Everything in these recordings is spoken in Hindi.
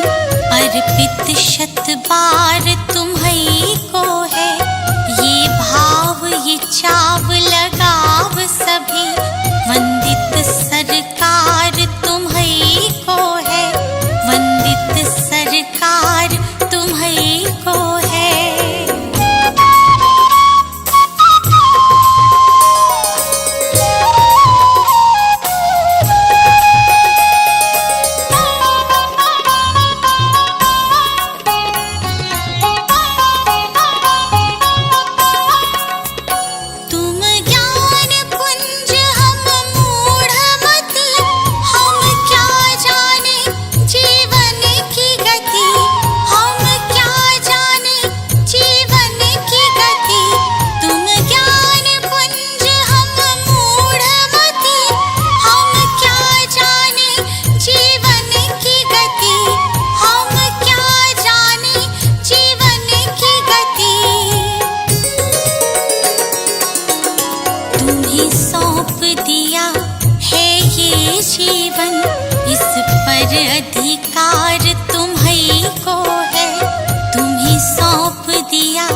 अर्पित शत बार तुम्हीं को है। ये भाव ये चाव लगाव सभी, वंदित सरकार तुम्हीं को है। वंदित सरकार तुम्हीं को है। जीवन इस पर अधिकार तुम्हीं को है। तुम्हीं सौंप दिया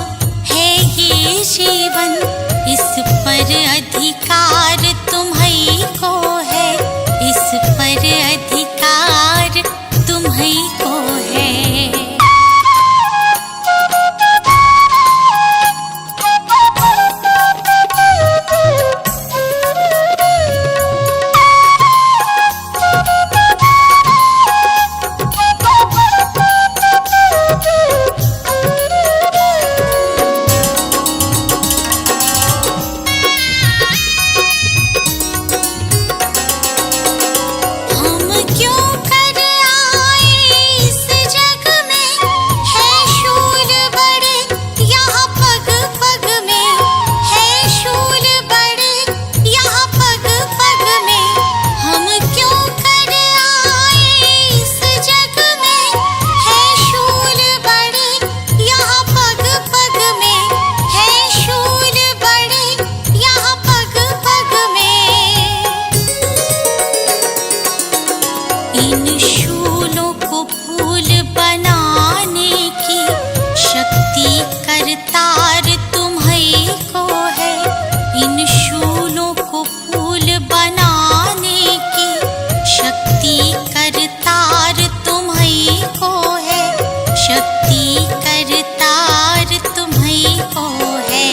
है ये जीवन, इस पर अधिकार तुम्हीं को है। इस पर अधिकार तुम्हीं को है। इन शूलों को फूल बनाने की शक्ति करतार तुम्हीं को है। इन शूलों को फूल बनाने की शक्ति करतार तुम्हीं को है। शक्ति करतार तुम्हीं को है।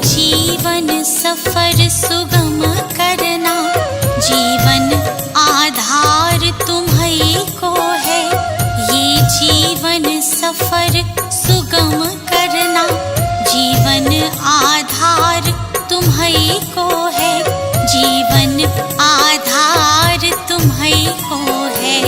जीवन सफर सुगम करना, जीवन आधार तुम्हीं को है। ये जीवन सफर सुगम करना, जीवन आधार तुम्हीं को है। जीवन आधार तुम्हीं को है।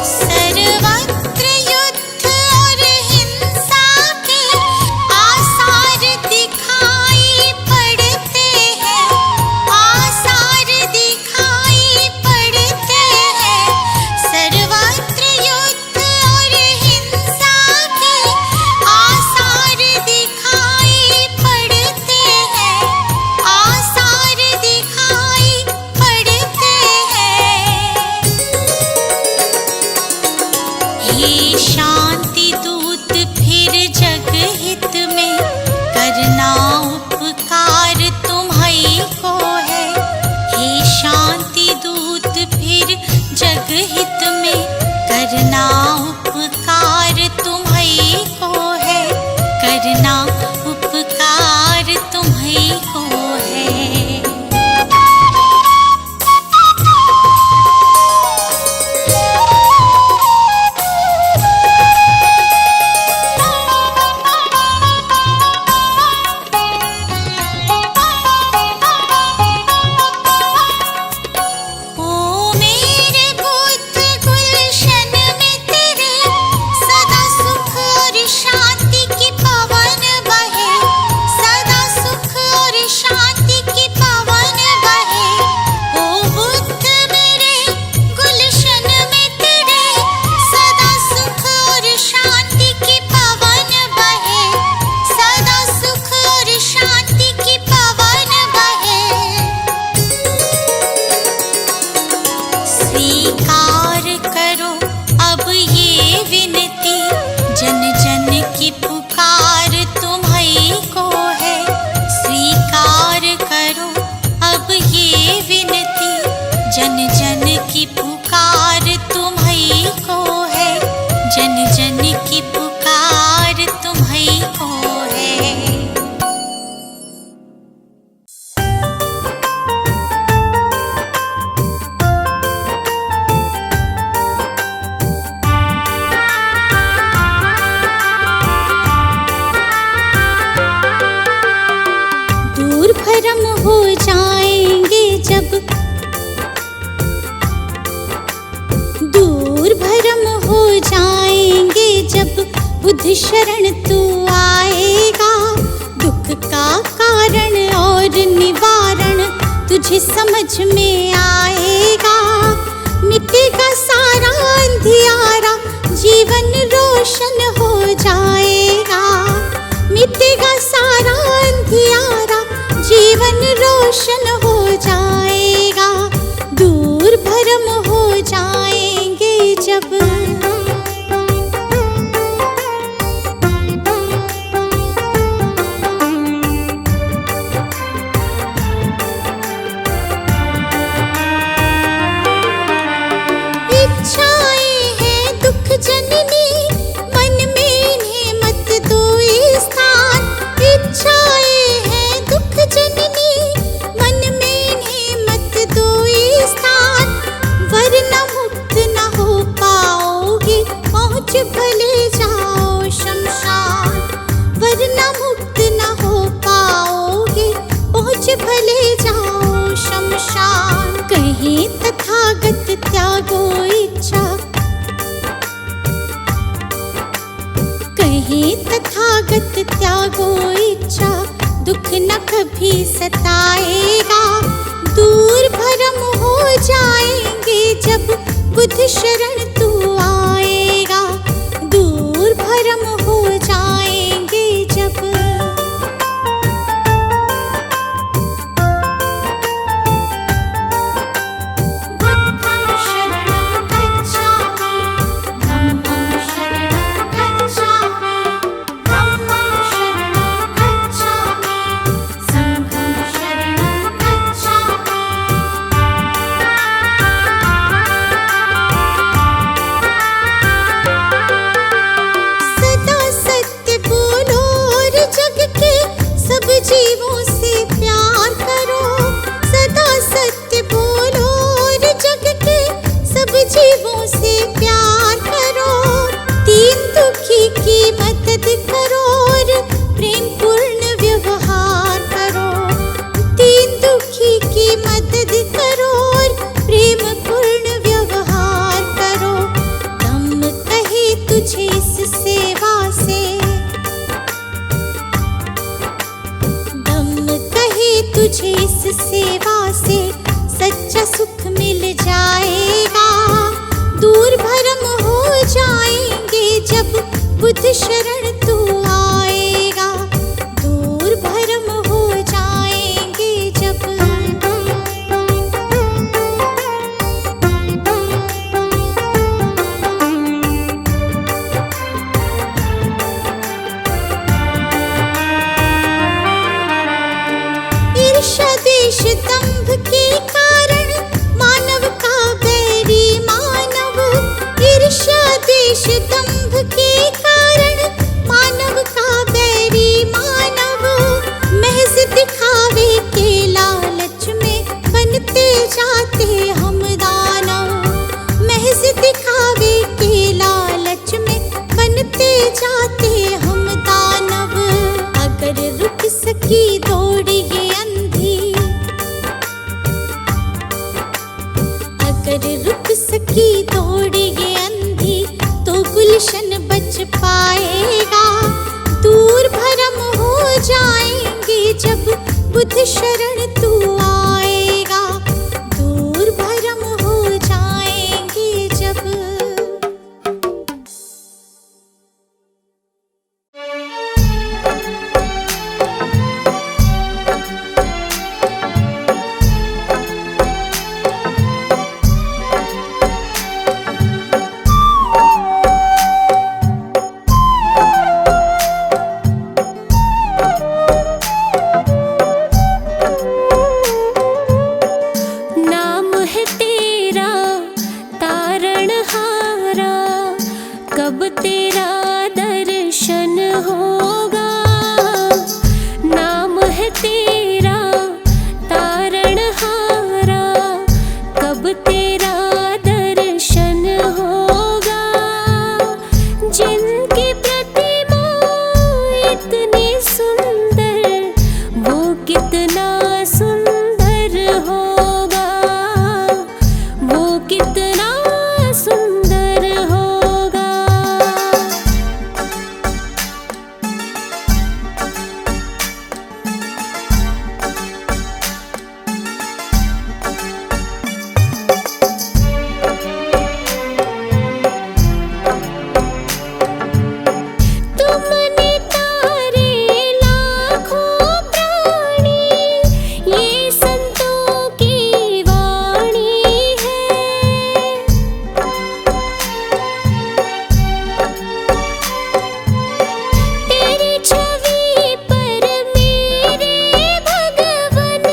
सर्वत्र युद्ध और हे शांति दूत फिर जग हित में करना उपकार तुम्हीं को है। हे शांति दूत फिर जग हित में करना उपकार तुम्हीं को है। करना उपकार तुम्हीं को है। स्वीकार करो अब ये विनती, जन जन की पुकार तुम्हीं को है। स्वीकार करो अब ये विनती, जन जन की पुकार तुम्हीं को है। जन जन की पुकार तुम्हीं को है। भरम हो जाएंगे जब, दूर भरम हो जाएंगे जब बुद्ध शरण तू आएगा। दुख का कारण और निवारण तुझे समझ में आएगा। मिटेगा सारा अंधियारा, जीवन रोशन हो जाएगा। मिटेगा सारा अंधियारा, जीवन रोशन हो जाएगा। दूर भरम हो जाएंगे जब। इच्छाएं हैं दुख जननी, मन में इन्हें मत दो स्थान। इच्छाएं हैं दुख जननी, मन में इन्हें मत दो स्थान। वरना मुक्त न हो पाओगे, पहुँच भले जाओ शमशान। वरना मुक्त न हो पाओगे, पहुँच भले जाओ शमशान। कहीं तथागत त्यागो इच्छा, कहीं तथागत त्यागो इच्छा। दुख न कभी सताएगा। दूर भरम हो जाएंगे जब बुद्ध शरण तू आएगा। दूर भरम हो जाएंगे जब। बुद्धं शरणं गच्छामि, धम्मं शरणं गच्छामि, धम्मं शरणं गच्छामि, संघं शरणं गच्छामि। सदा सत्य बोलो और जग के सब जीवों से प्यार करो। सदा सत्य बोलो और जग के सब जीवों से प्यार करो। दीन दुखी की मदद करो और प्रेम पूर्ण व्यवहार करो। दीन दुखी की मदद करो और प्रेम पूर्ण व्यवहार करो। धम्म कहे तुझे इस सेवा से, धम्म कहे तुझे इस सेवा से सच्चा सुख मिल जाएगा। दूर भरम हो जाएंगे जब बुद्ध शरण तू आएगा। दूर भरम हो जाएंगे जब। बुद्ध शरण तू आएगा, दूर भरम हो जाएंगे जब। कब तेरा दर्शन होगा, नाम है तेरा तारणहारा, कब तेरा दर्शन होगा। जिनकी प्रतिमा इतनी सुंदर, वो कितना सुंदर होगा, वो कितना सुंदर होगा। तुमने तारे लाखों प्राणी, ये संतों की वाणी है। तेरी छवि पर मेरे भगवन,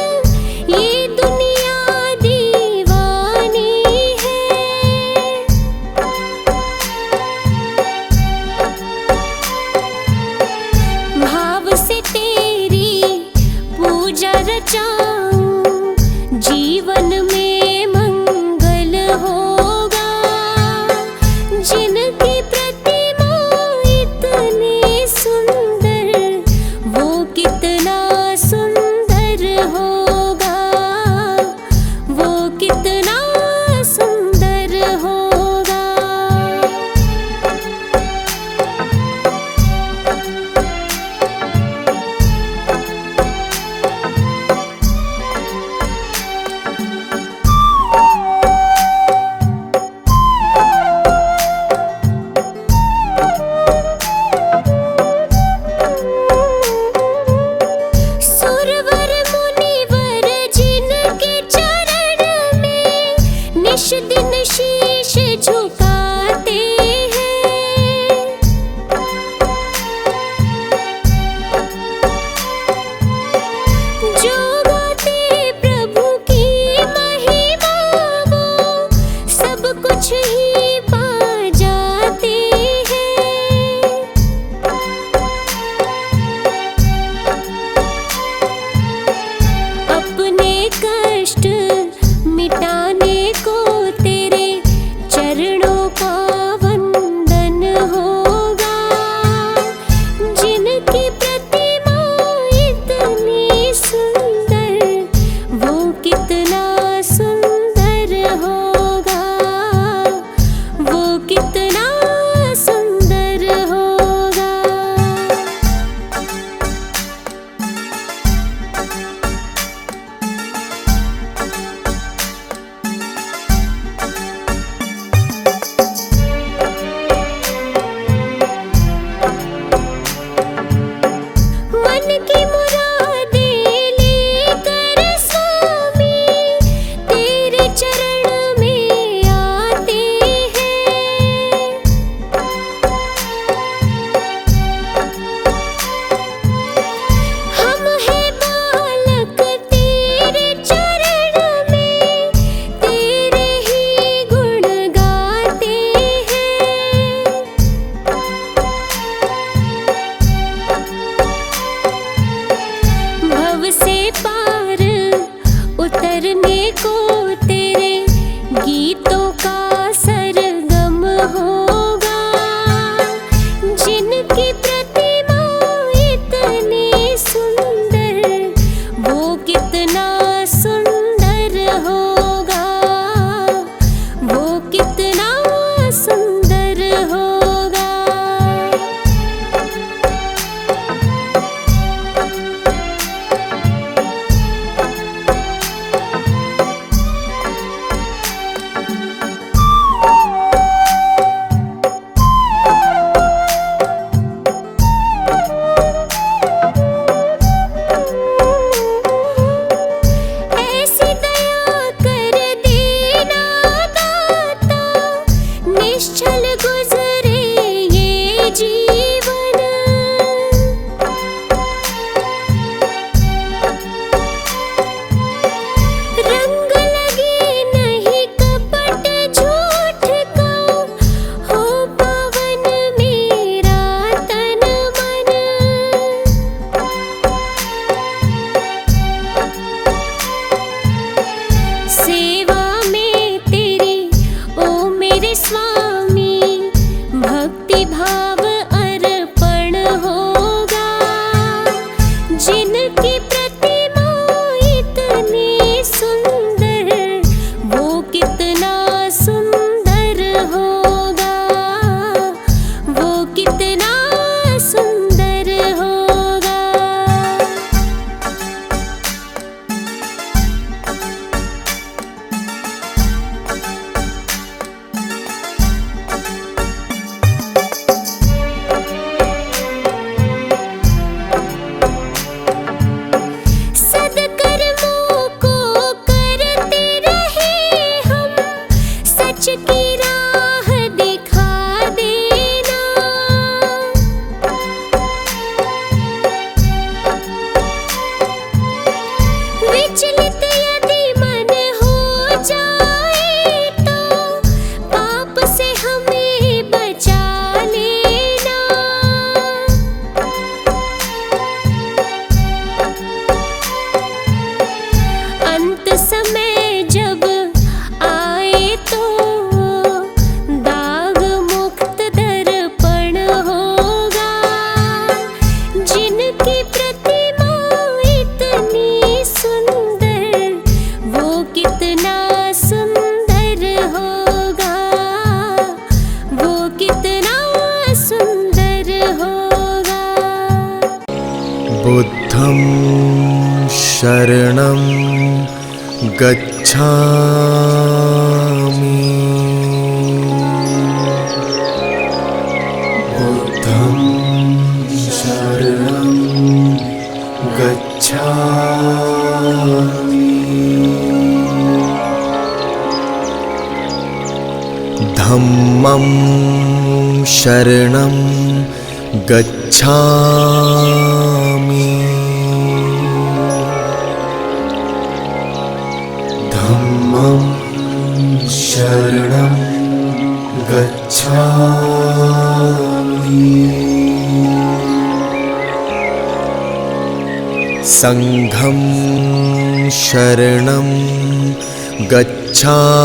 ये दुनिया दीवानी है। भाव से तेरी पूजा रचाऊं, जीवन में मंगल होगा। जिनकी प्रतिमा इतनी सुंदर, वो कितना सुंदर होगा, वो कितना सुंदर होगा। सुरवर मुनिवर जिनके चरण में निश दिन शीश झुकाते हैं। जो गाते प्रभु की महिमा, वो सब कुछ ही पा जाते हैं। बुद्धं शरणं गच्छामि। बुद्धं शरणं गच्छामि। धम्मं शरणं गच्छामि। धम्मं शरणं गच्छामि। संघं शरणं गच्छामि।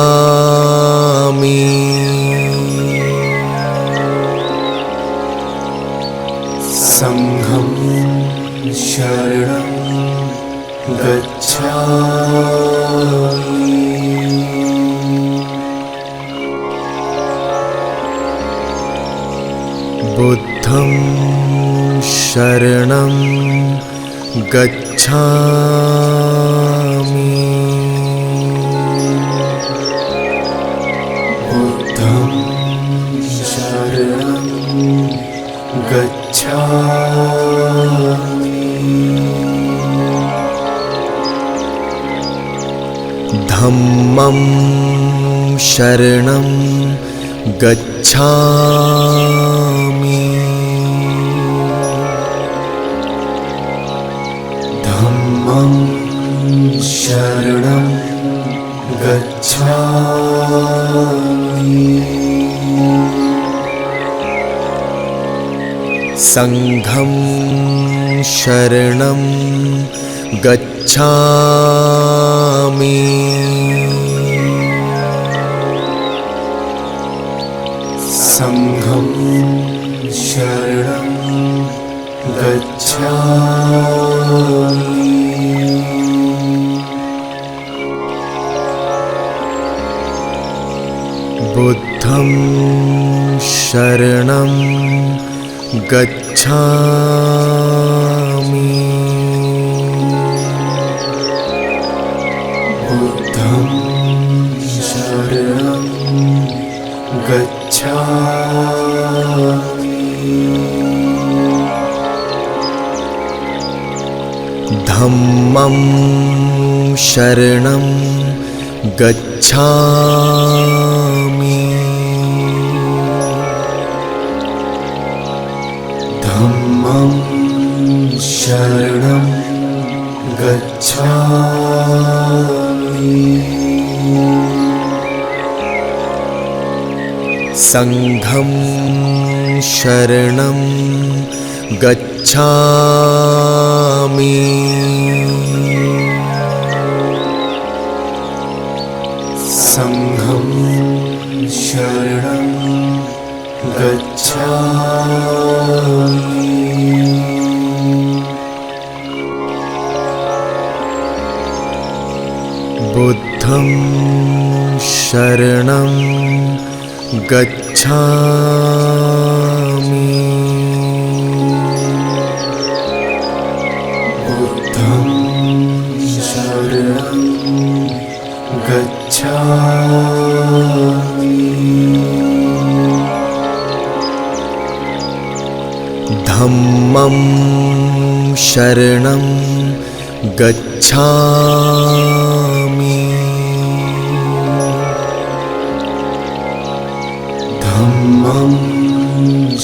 संघं शरणं गच्छामि। बुद्धं शरणं गच्छामि। बुद्धं शरणं गच्छामि। धम्मं शरणं गच्छामि। धम्मं शरणं गच्छामि। संघं शरणं गच्छामि। संघं शरणं गच्छामि। बुद्धं शरणं गच्छामि। बुद्धं शरणं गच्छामि। धम्मं शरणं गच्छामि। धम्मं शरणं गच्छामि। संघं शरणं गच्छामि। संघं शरणं गच्छामि। बुद्धं शरणं गच्छामि। बुद्धं शरणं गच्छामि। धम्मं शरणं गच्छामि। धम्मं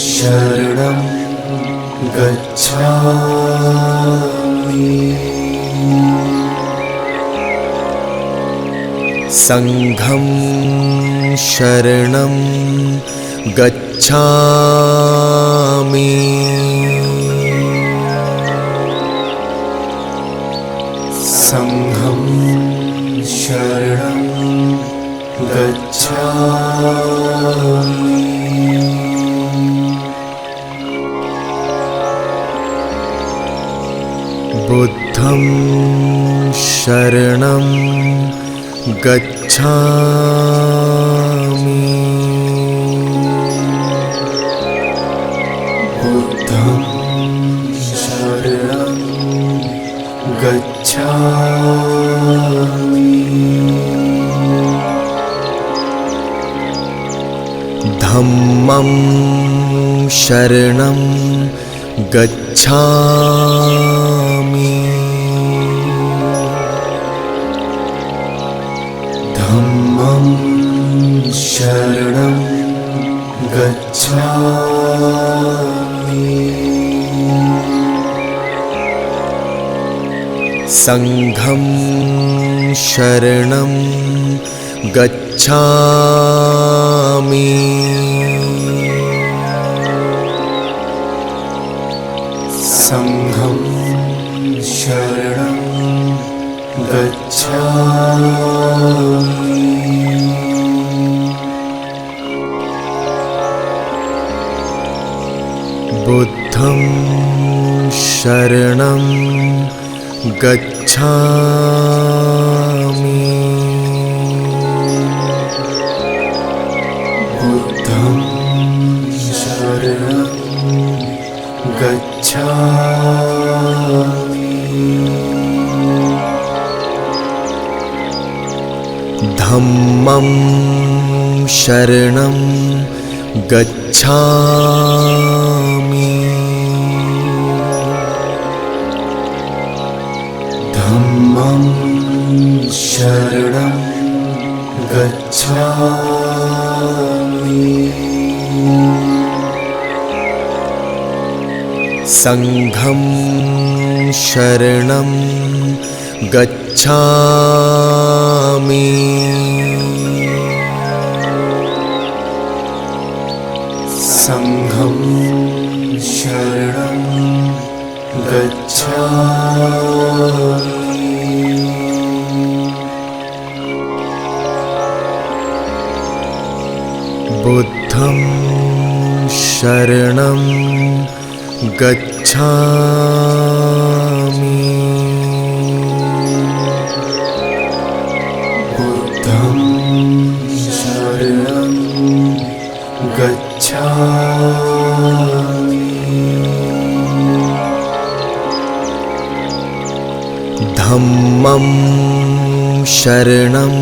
शरणं गच्छामि। संघं शरणं गच्छामि। संघं शरणं गच्छामि। बुद्धं शरणं गच्छामि। बुद्धं शरणं धम्मं शरणं गच्छामि धम्मं शरणं गच्छामि संघं शरणं गच्छामि संघं शरणं गच्छामि बुद्धं शरणं गच्छामि बुद्धं शरणं गच्छामि धम्मं शरणं गच्छामि धम्मं शरणं गच्छामि संघं शरणं गच्छामि संघं शरणं गच्छामि बुद्धं शरणं गच्छामि बुद्धं शरणं गच्छामि धम्मं शरणं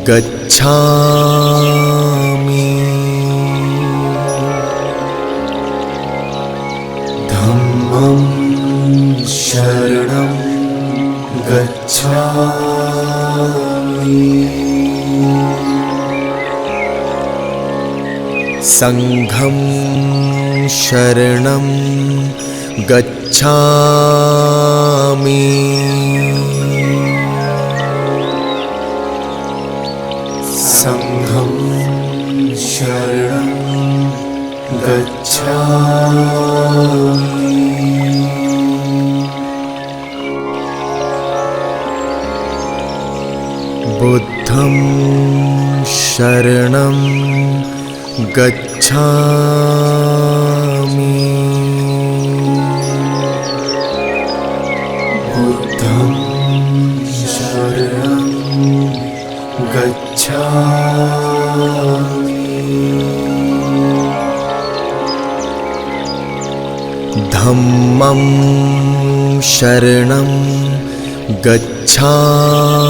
गच्छामि धम्मं शरणं गच्छामि संघं शरणं गच्छामि संघं शरणं गच्छामि बुद्धं शरणं गच्छामि बुद्धं शरणं गच्छामि धम्मं शरणं गच्छामि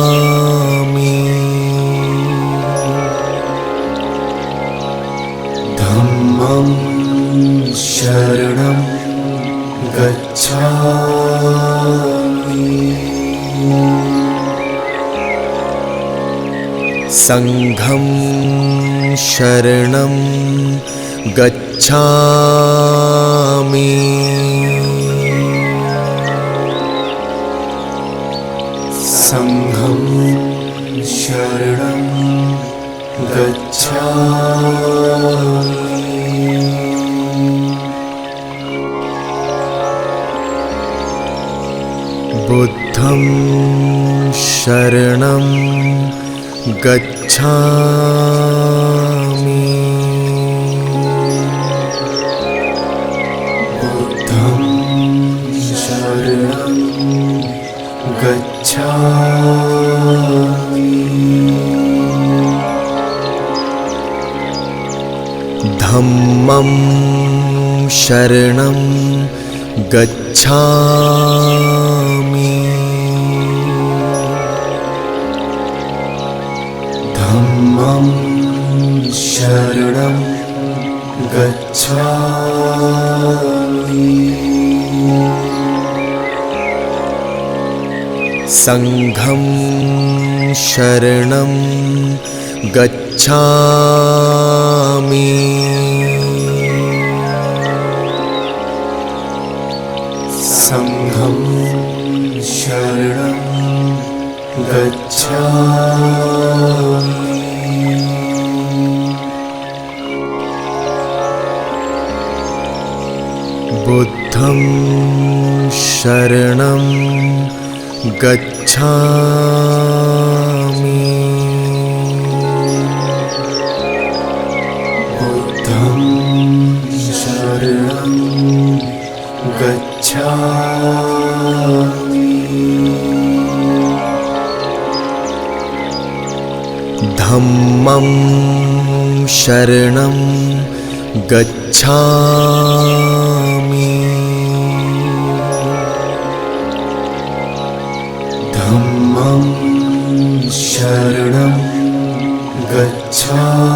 धम्मं शरणं गच्छामि संघं शरणं गच्छामि संघं शरणं गच्छामि बुद्धं शरणं गच्छामि बुद्धं शरणं गच्छामि धम्मं शरणं गच्छामि धम्मं शरणं गच्छामि संघं शरणं गच्छामि संघं शरणं गच्छामि बुद्धं शरणं गच्छामि बुद्धं शरणं गच्छामि धम्मं शरणं गच्छामि धम्मं शरणं गच्छामि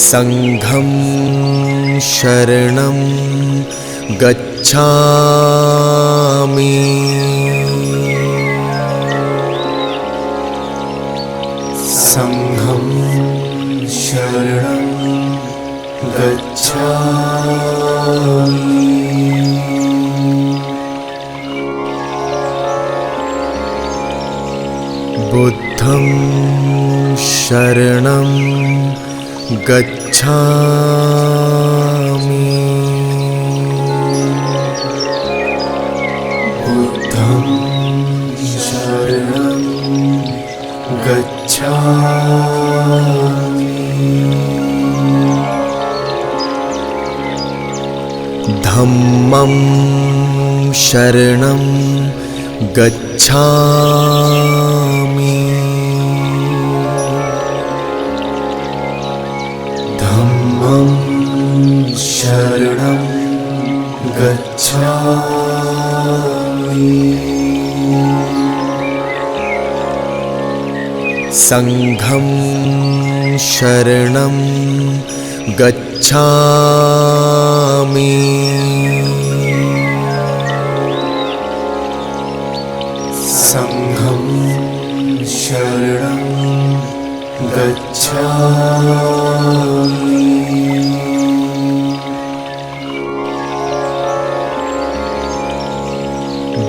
संघं शरणं गच्छामि संघं शरणं गच्छामि बुद्धं शरणं गच्छामि बुद्धं शरणं गच्छामि धम्मं शरणं गच्छामि धम्मं शरणं गच्छामि संघं शरणं गच्छामि संघं शरणं गच्छामि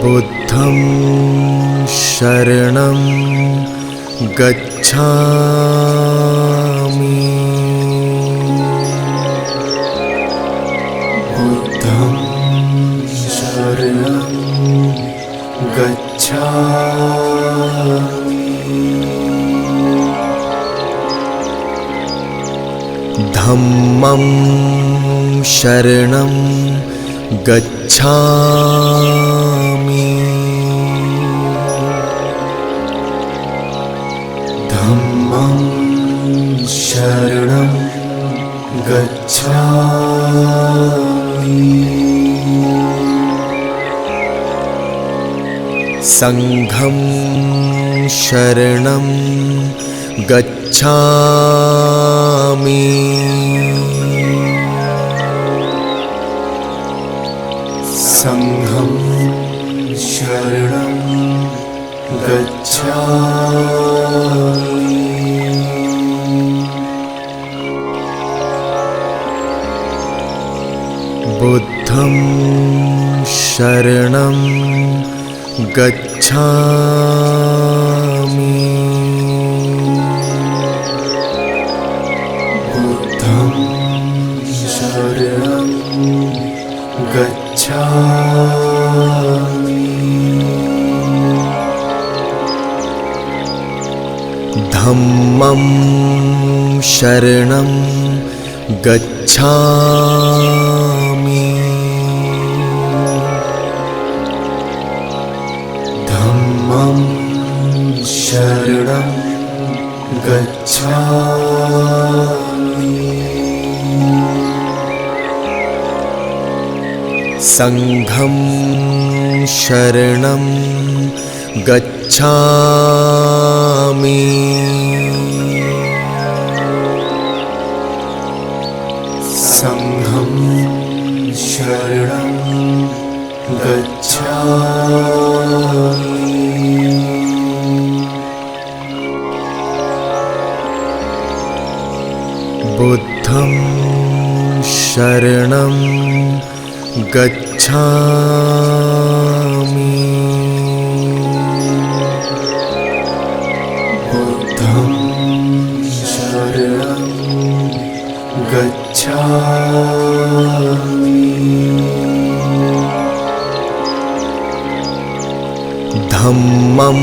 बुद्धं शरणं गच्छामि बुद्धं शरणं गच्छामि धम्मं शरणं गच्छामि धम्मं शरणं गच्छामि संघं शरणं गच्छामि संघं शरणं गच्छामि बुद्धं शरणं गच्छामि बुद्धं शरणं गच्छामि धम्मं शरणं गच्छामि धम्मं शरणं गच्छामि संघं शरणं गच्छामि गच्छामि संघं शरणं गच्छामि बुद्धं शरणं गच्छामि बुद्धं शरणं गच्छामि धम्मं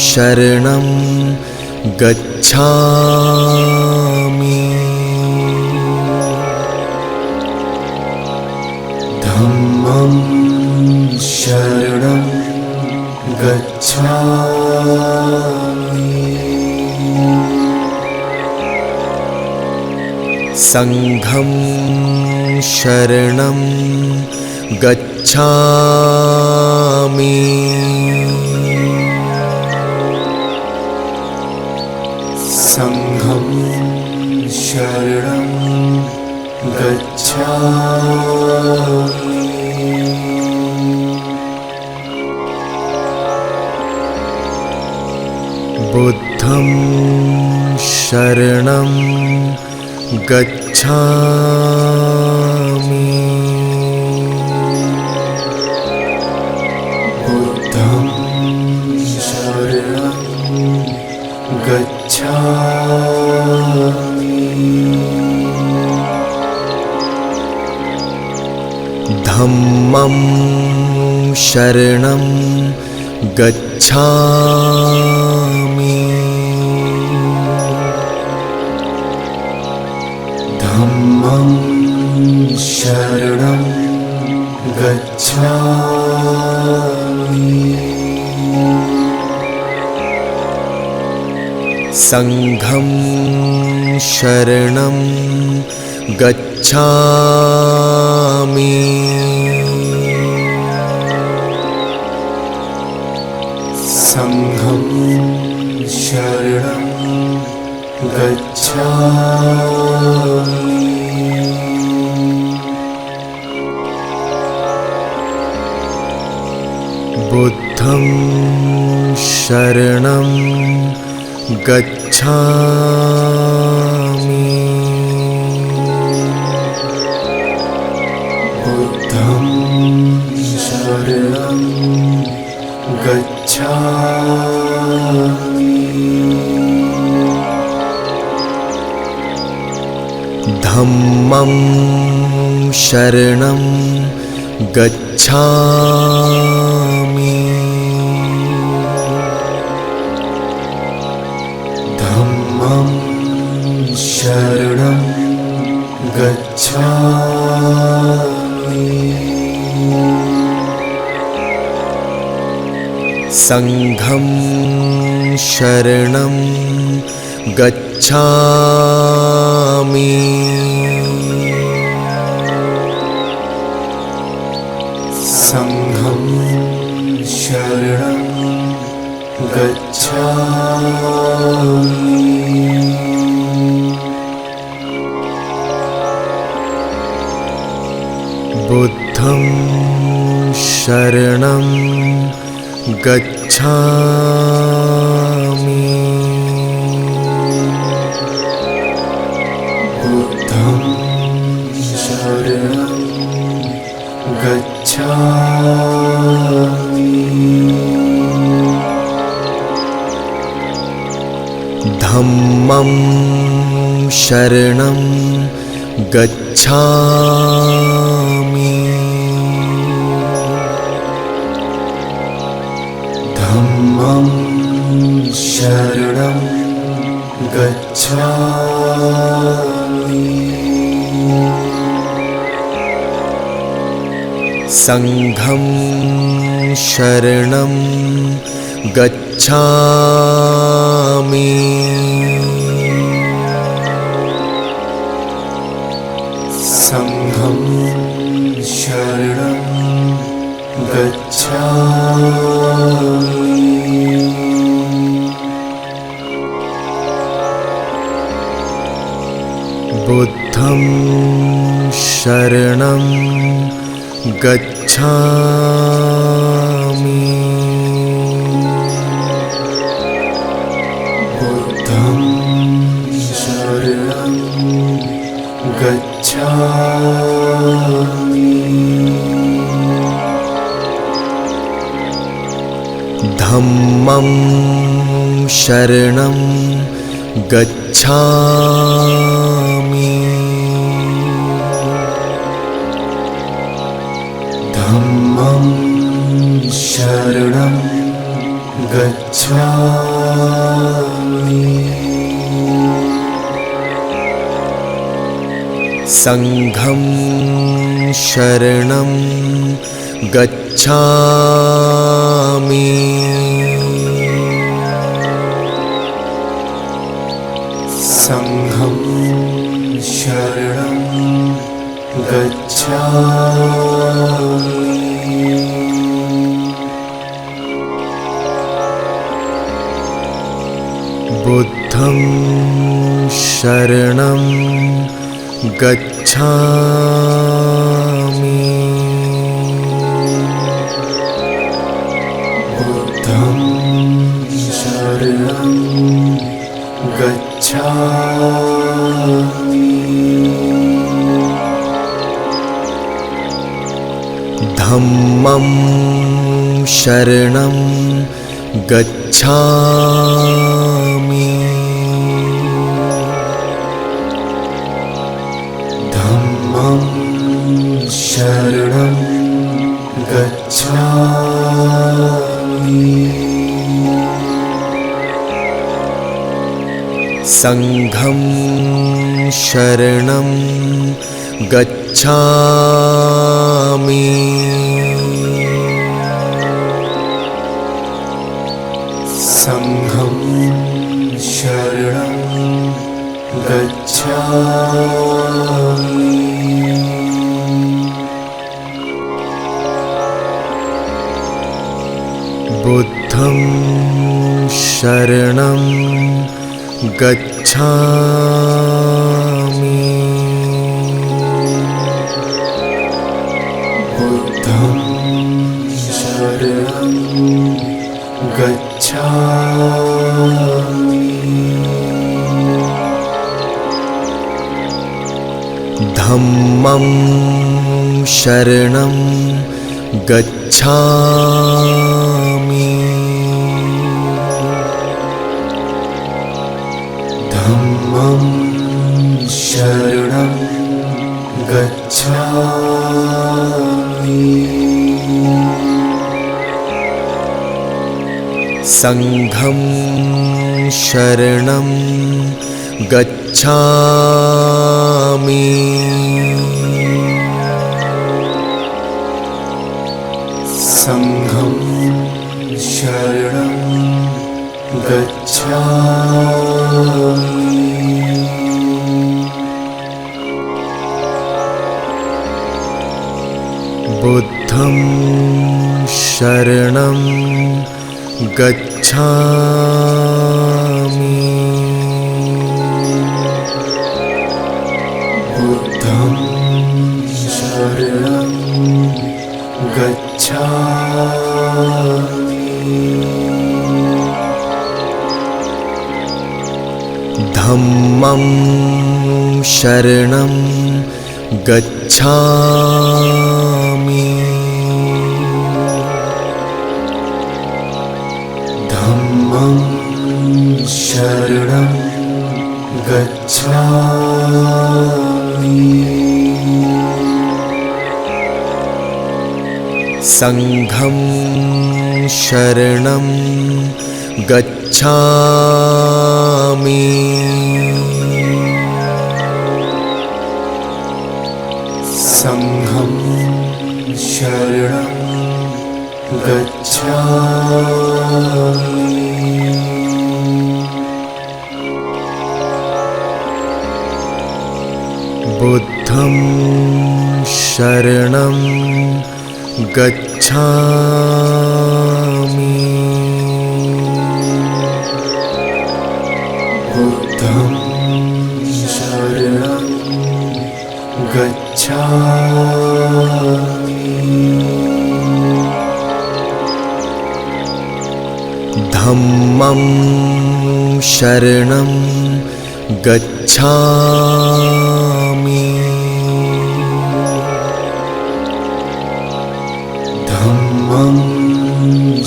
शरणं गच्छामि धम्मं शरणं गच्छामि संघं शरणं गच्छामि संघं शरणं गच्छामि बुद्धं शरणं गच्छामि बुद्धं शरणं गच्छामि धम्मं शरणं गच्छामि धम्मं शरणं गच्छामि संघं शरणं गच्छामि संघं शरणं गच्छामि बुद्धं शरणं गच्छामि बुद्धं शरणं गच्छामि धम्मं शरणं गच्छामि धम्मं शरणं गच्छामि संघं शरणं गच्छामि संघं शरणं गच्छामि बुद्धं शरणं गच्छामि बुद्धं शरणं गच्छामि धम्मं शरणं गच्छामि धम्मं शरणं गच्छामि संघं शरणं गच्छामि संघं शरणं गच्छामि बुद्धं शरणं गच्छामि बुद्धं शरणं गच्छामि धम्मं शरणं गच्छामि धम्मं शरणं गच्छामि संघं शरणं गच्छामि संघं शरणं गच्छामि बुद्धं शरणं गच्छामि बुद्धं शरणं गच्छामि धम्मं शरणं गच्छामि धम्मं शरणं गच्छामि संघं शरणं गच्छामि संघं शरणं गच्छामि बुद्धं शरणं गच्छामि बुद्धं शरणं गच्छामि धम्मं शरणं गच्छामि धम्मं शरणं गच्छामि संघं शरणं गच्छामि संघं शरणं गच्छामि बुद्धं शरणं गच्छामि बुद्धं शरणं गच्छामि धम्मं शरणं गच्छामि धम्मं शरणं गच्छामि संघं शरणं गच्छामि संघं शरणं गच्छामि बुद्धं शरणं गच्छामि बुद्धं शरणं गच्छामि धम्मं शरणं गच्छामि धम्मं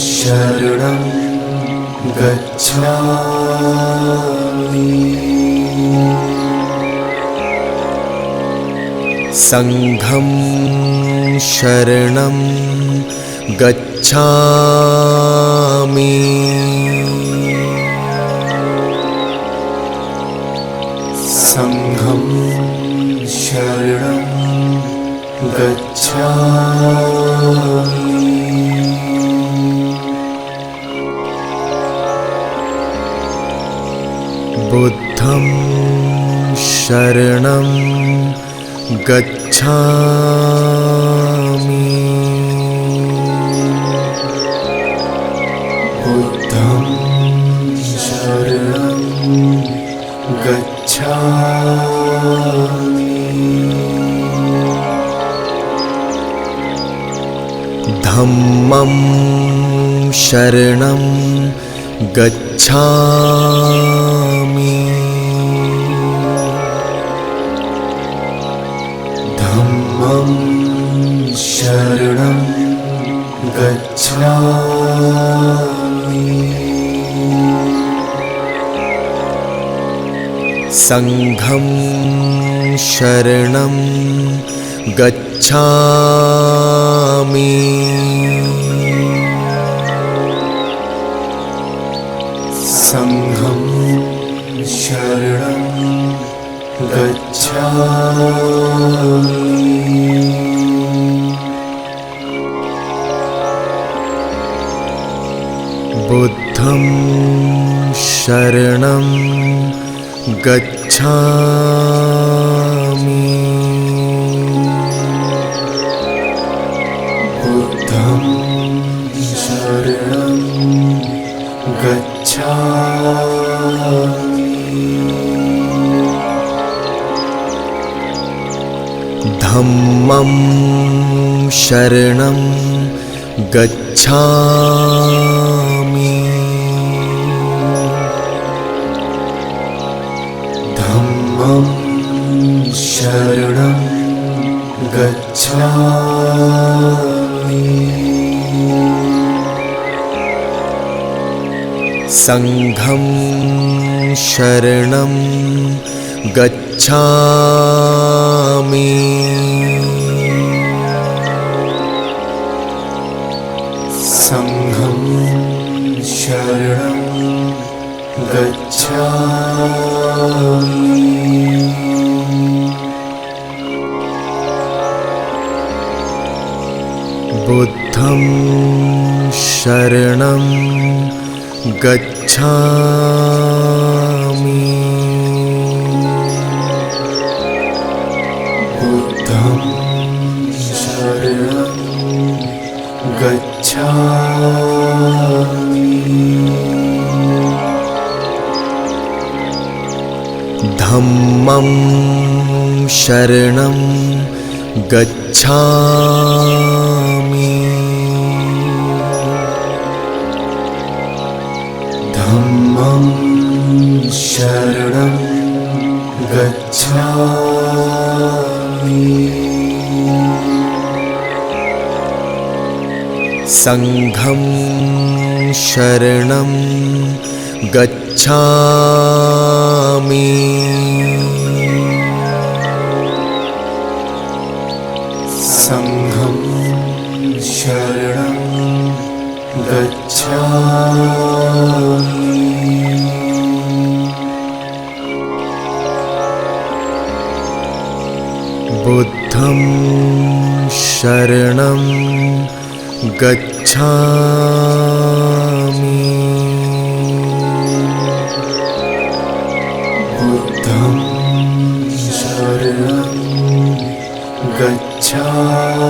शरणं गच्छामि संघं शरणं गच्छामि संघं शरणं गच्छामि बुद्धं शरणं गच्छामि बुद्धं शरणं गच्छामि धम्मं शरणं गच्छामि धम्मं शरणं गच्छामि संघं शरणं गच्छामि संघं शरणं गच्छामि बुद्धं शरणं गच्छामि बुद्धं शरणं गच्छामि धम्मं शरणं गच्छामि धम्मं शरणं गच्छामि संघं शरणं गच्छामि संघं शरणं गच्छामि बुद्धं शरणं गच्छामि बुद्धं शरणं गच्छामि धम्मं शरणं गच्छामि धम्मं शरणं गच्छामि संघं शरणं गच्छामि संघं शरणं गच्छामि बुद्धं शरणं गच्छामि बुद्धं शरणं गच्छामि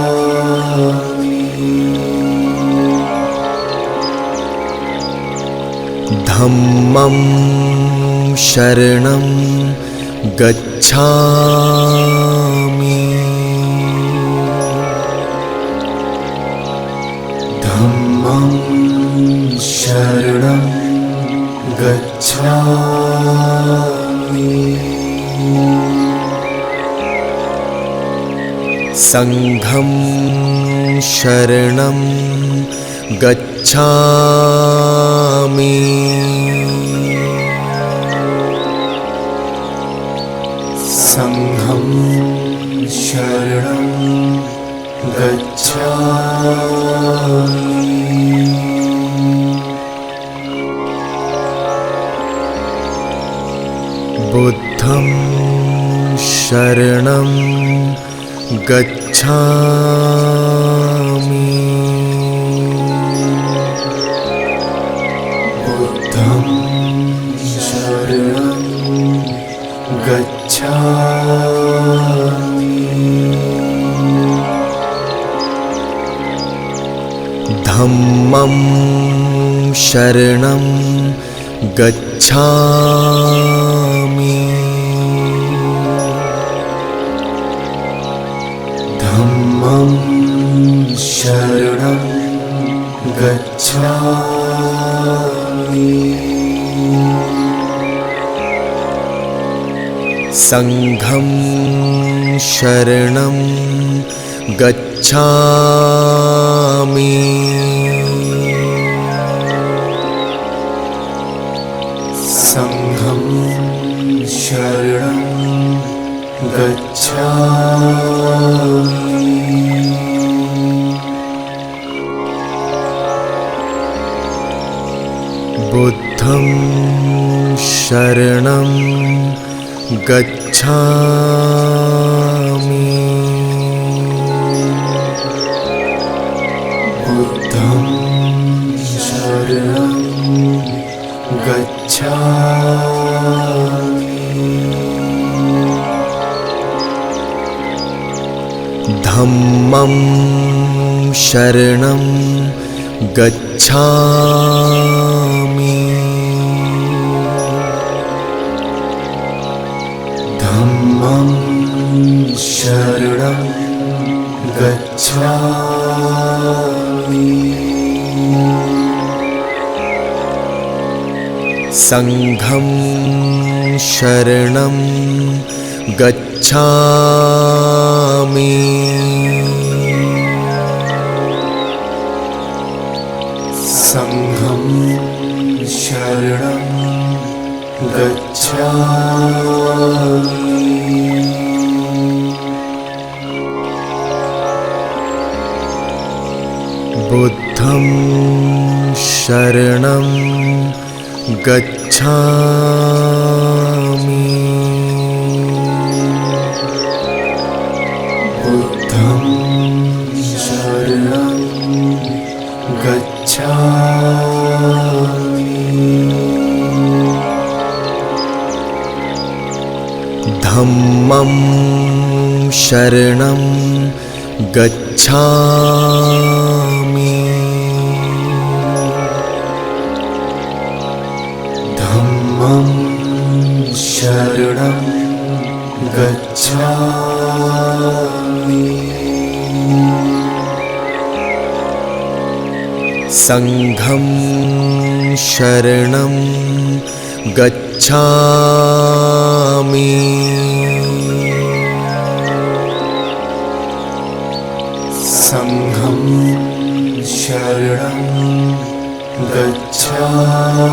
धम्मं शरणं गच्छामि धम्मं शरणं गच्छामि संघं शरणं गच्छामि संघं शरणं गच्छामि बुद्धं शरणं गच्छामि बुद्धं शरणं गच्छामि धम्मं शरणं गच्छामि धम्मं शरणं गच्छामि संघं शरणं गच्छामि संघं शरणं गच्छामि बुद्धं शरणं गच्छामि बुद्धं शरणं गच्छामि धम्मं शरणं गच्छामि धम्मं शरणं गच्छामि संघं शरणं गच्छामि संघं शरणं गच्छामि बुद्धं शरणं गच्छामि बुद्धं शरणं गच्छामि धम्मं शरणं गच्छामि धम्मं शरणं गच्छामि संघं शरणं गच्छामि संघं शरणं गच्छामि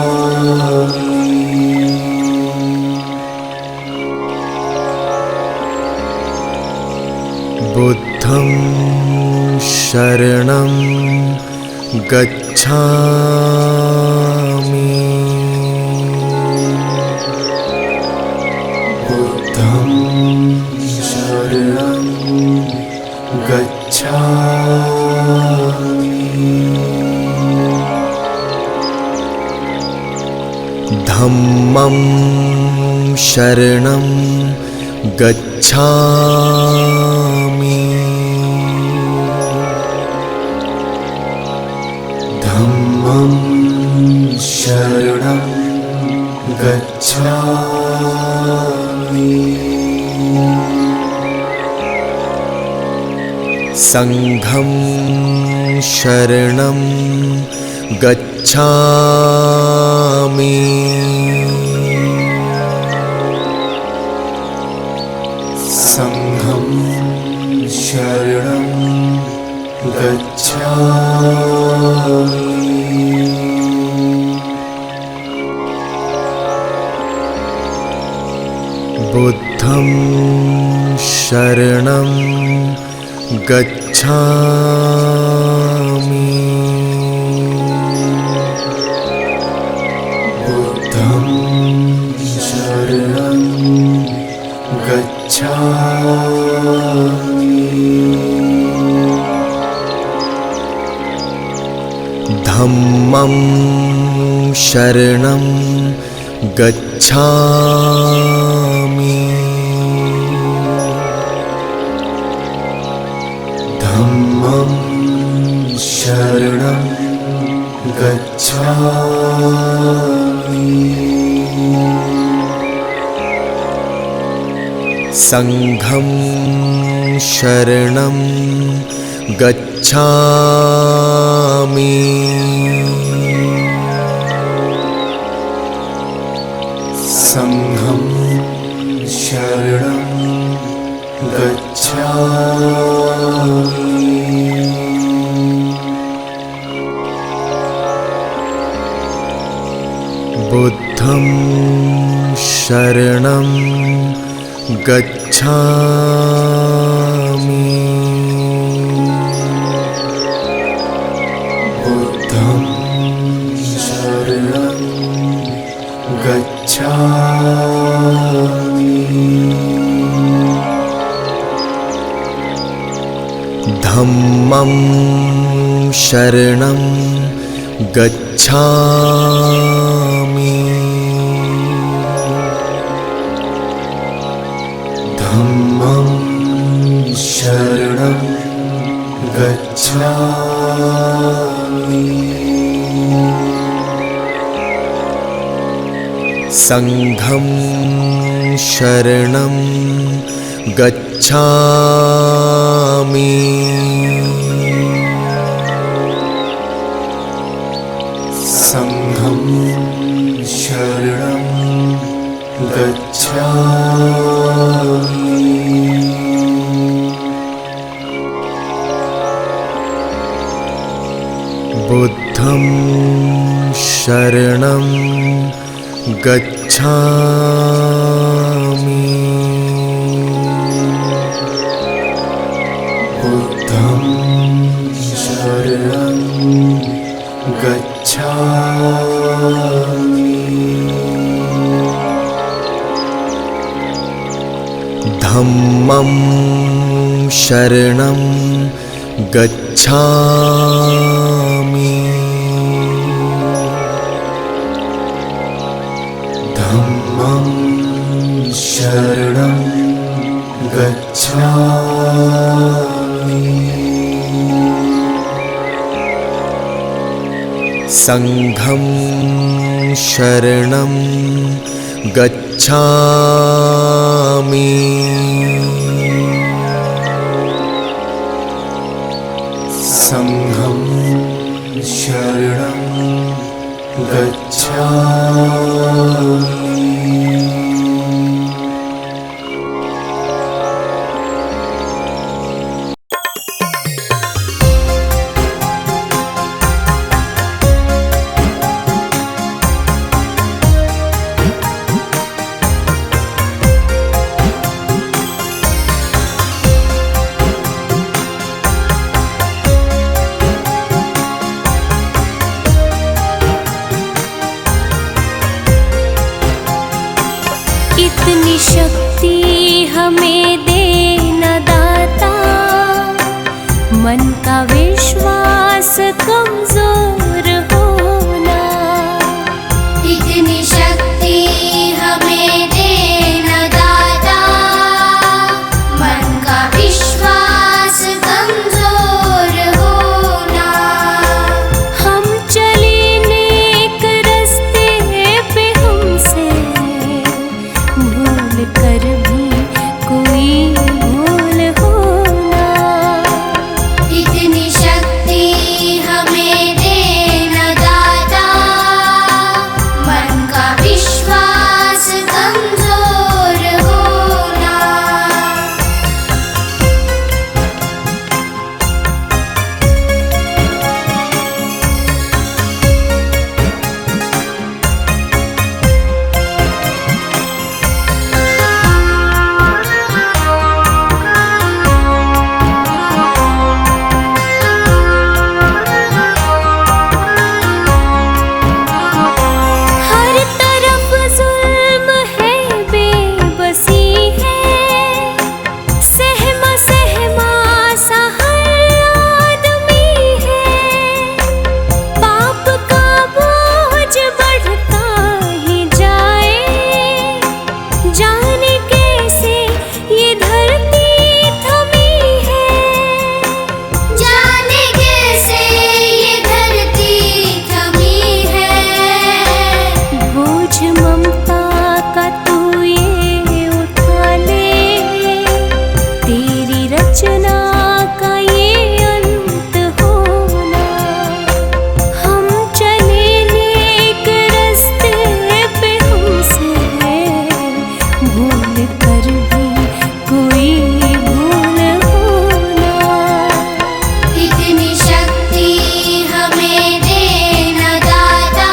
बुद्धं शरणं गच्छामि बुद्धं शरणं गच्छामि धम्मं शरणं गच्छामि धम्मं शरणं गच्छामि संघं शरणं गच्छामि। संघं शरणं गच्छामि। बुद्धं शरणं गच्छामि। बुद्धं शरणं गच्छामि। धम्मं शरणं गच्छामि। धम्मं शरणं गच्छामि। संघं शरणं गच्छामि। संघं शरणं गच्छामि। बुद्धं शरणं गच्छामि। बुद्धं शरणं गच्छामि। धम्मं शरणं गच्छामि। धम्मं शरणं गच्छामि। संघं शरणं गच्छामि। संघं शरणं गच्छामि। बुद्धं शरणं गच्छामि। बुद्धं शरणं गच्छामि। धम्मं शरणं गच्छामि। धम्मं शरणं गच्छामि। संघं शरणं गच्छामि। संघं शरणं गच्छामि। इतनी शक्ति हमें देना दाता, मन का विश्वास कमजोर होना। इतनी शक्ति हमें देना दाता, मन का विश्वास कमजोर होना। हम चले नेक रास्ते पे हमसे भूल कर कर भी कोई भूल होना। इतनी शक्ति हमें देना दाता, मन का विश्वास कमजोर होना। हर तरफ जुल्म है, बेबसी है, सहमा सहमा सा हर आदमी है। पाप का बोझ बढ़ता ही जाए, जाने कैसे ये धरती थमी है। जाने कैसे ये धरती थमी है। बोझ ममता का तू ये उठा ले, तेरी रचना का ये अंत होना। हम चले नेक रास्ते पे, हमसे भूल कर भी कोई भूल होना। इतनी शक्ति हमें देना दाता,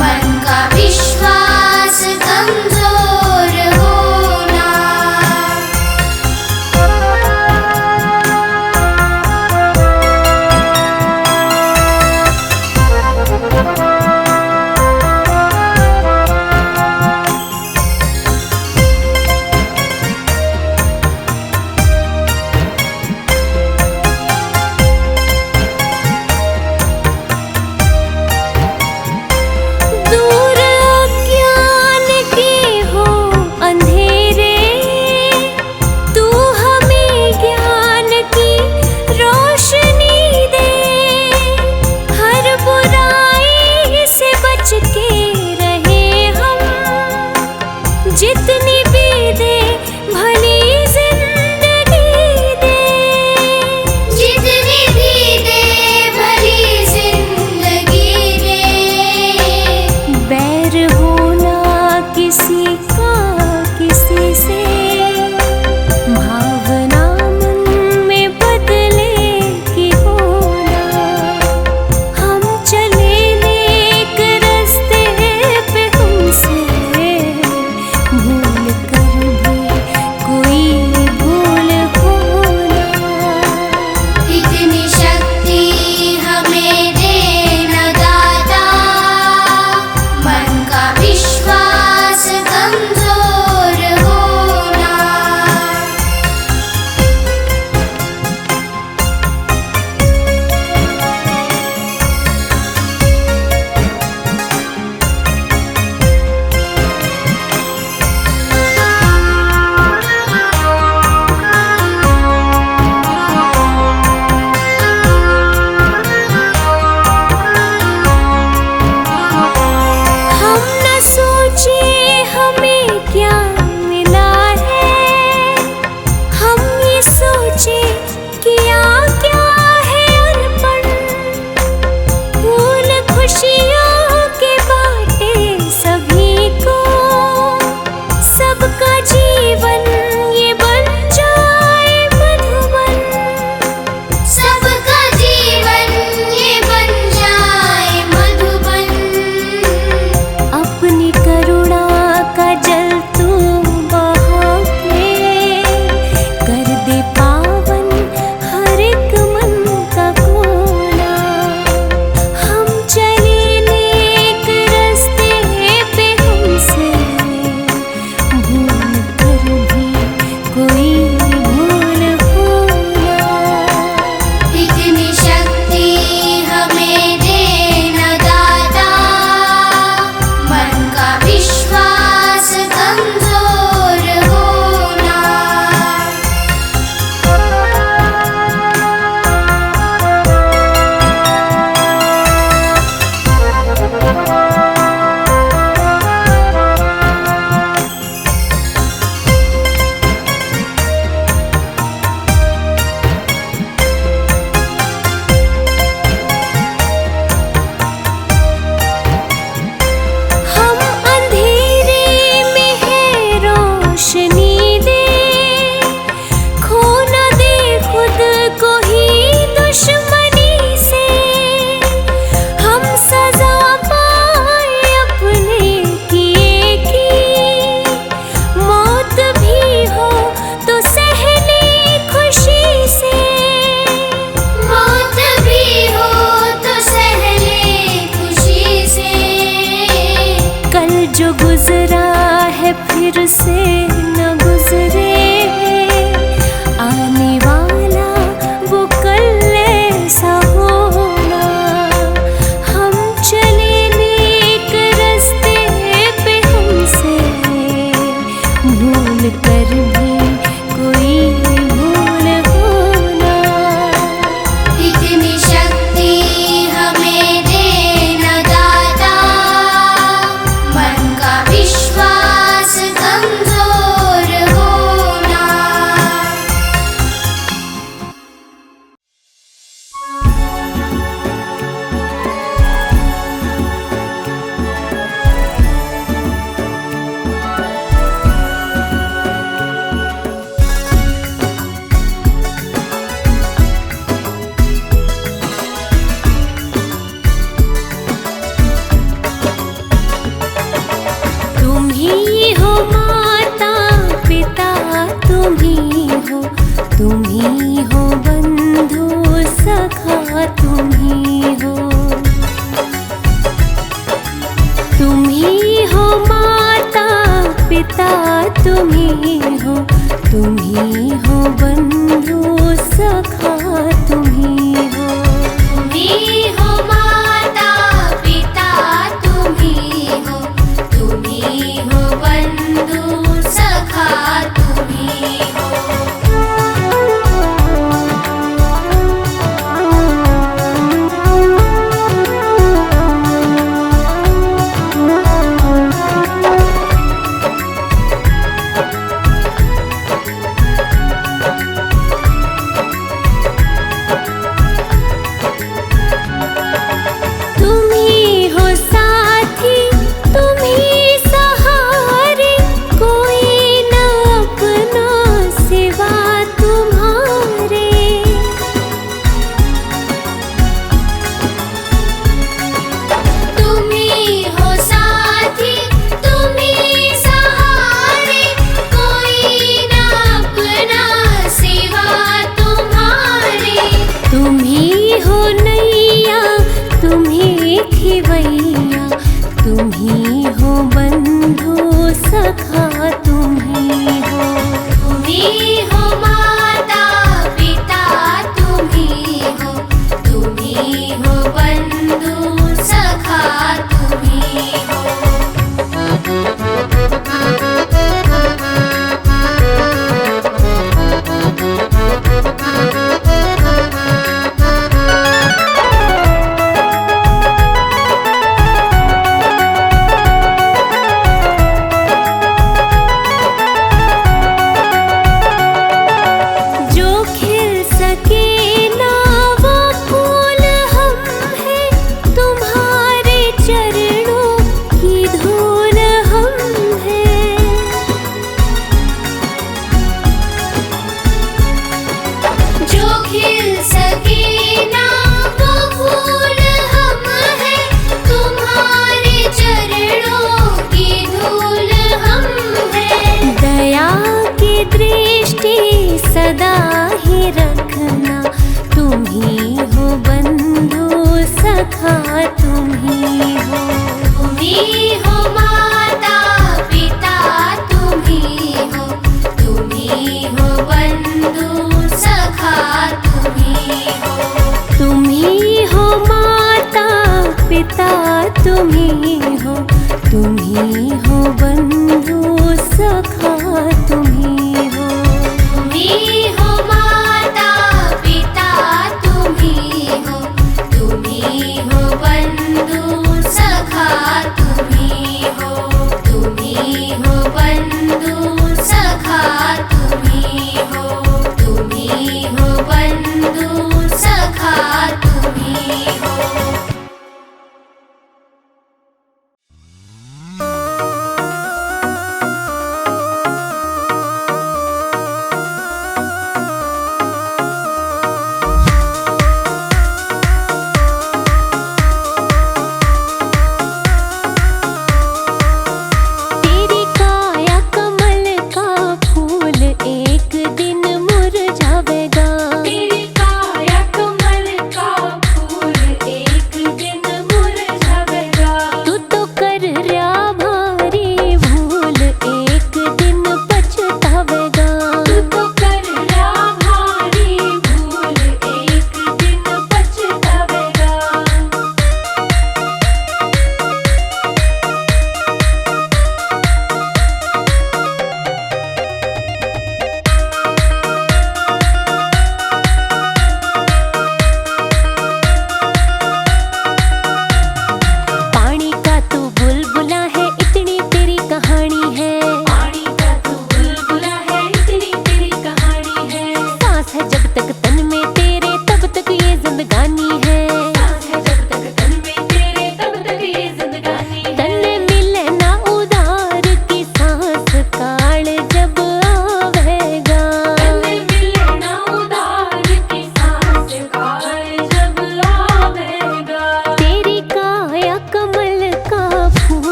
मन का विश्वास कमजोर होना। दूर अज्ञान के हो अंधेरे, तू हमें ज्ञान की रोशनी दे। हर बुराई से बच के रहे हम, जितनी भी दे भली जिंदगी दे। जितनी भी दे भली जिंदगी दे। बैर होना किसी का किसी से, भावना मन में बदले की होना। हम चले नेक रास्ते पे, हमसे भूल कर भी भूल कर भी कोई भूल होना। इतनी शक्ति हमें देना दाता, मन का विश्वास कमजोर होना। तुम ही हो माता पिता, तुम ही हो बंधु सखा, तुम ही हो माता पिता, तुम ही हो बंधु सखा, तुम ही हो। तुम ही हो माता पिता, तुम ही हो बंधु सखा, तुम ही हो।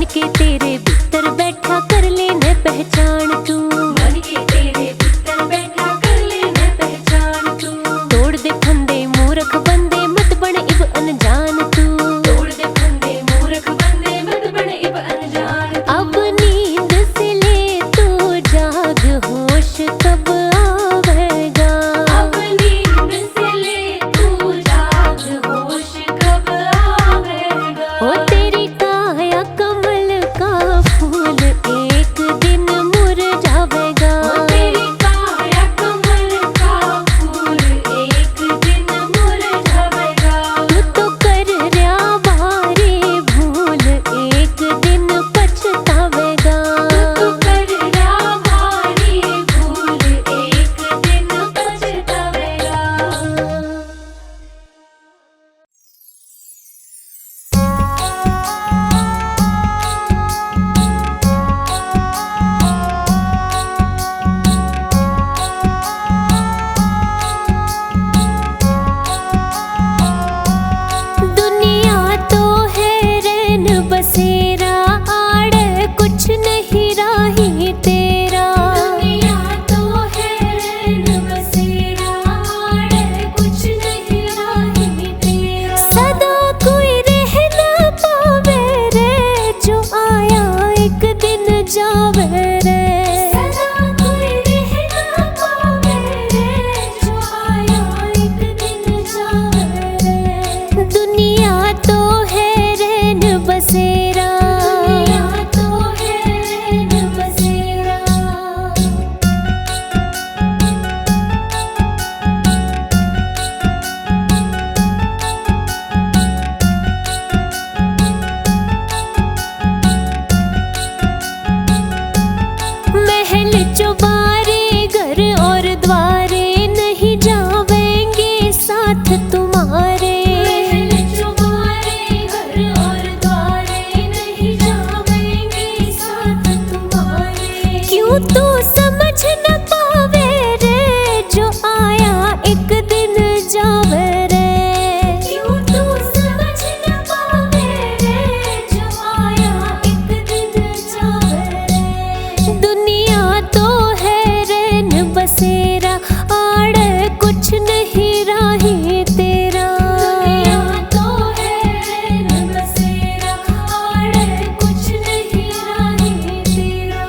मन के तेरे भीतर बैठा कर लेने पहचान तू, मन के तेरे भीतर बैठा कर लेने पहचान तू। तोड़ दे फंदे मूर्ख बंदे मत बन इब अनजान तू, तोड़ दे फंदे मूर्ख बंदे मत बन इब अनजान तू। अब नींद से ले तू जाग होश कब आवेगा, अब नींद से ले तू जाग होश कब आवेगा। ओ तेरी काया कमल का फूल एक दिन मुरझावेगा, ओ तेरी काया कमल का फूल एक दिन मुरझावेगा। तू तो कर रहा भारी भूल एक दिन पछतावेगा, तू तो कर रहा भारी भूल एक दिन पछतावेगा। दुनिया तो है रैन बसेरा, आड़ कुछ नहीं राही तेरा। दुनिया तो है रैन बसेरा, आड़ कुछ नहीं राही तेरा। सदा कोई रह ना पावे रे, जो आया एक दिन जावे रे। सदा कोई रह ना पावे रे, जो आया एक दिन जावे रे। दुनिया तो है रैन बसेरा, दुनिया तो है रैन बसेरा। महल चौबारे घर और द्वारे नहीं जावेंगे साथ तुम्हारे। महल चौबारे घर और द्वारे नहीं जावेंगे साथ तुम्हारे। क्यों तू समझ न पावे रे, जो आया एक दिन जावे रे। क्यों तू समझ न पावे रे, जो आया एक दिन जावे रे। दुनिया तो है रैन बसेरा, आड़ कुछ नहीं राही तेरा। दुनिया तो है रैन बसेरा, आड़ कुछ नहीं राही तेरा।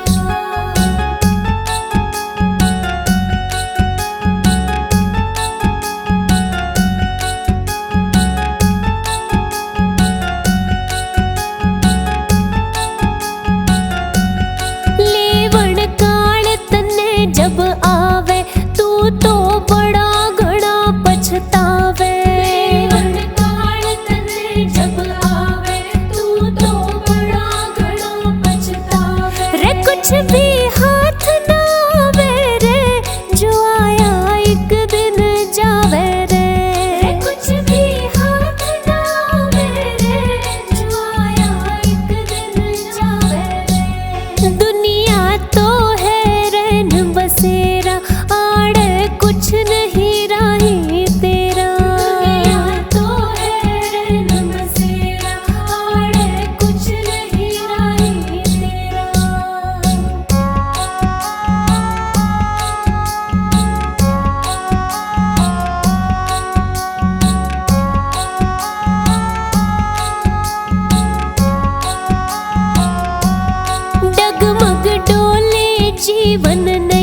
लेवण काल तन्ने जब आवे, तू तो बड़ा घड़ा पछतावे। लेवण काल तन्ने जब आवे, तू तो बड़ा घड़ा पछतावे। रे कुछ भी हाथ ना आवे रे, जो आया एक दिन जावे रे। रे कुछ भी हाथ ना आवे रे, जो आया एक दिन जावे रे। दुनिया तो है रैन बसेरा, आड़ कुछ नहीं राही तेरा। दुनिया तो है रैन बसेरा, आड़ कुछ नहीं राही तेरा। डगमग डोले जीवन नहीं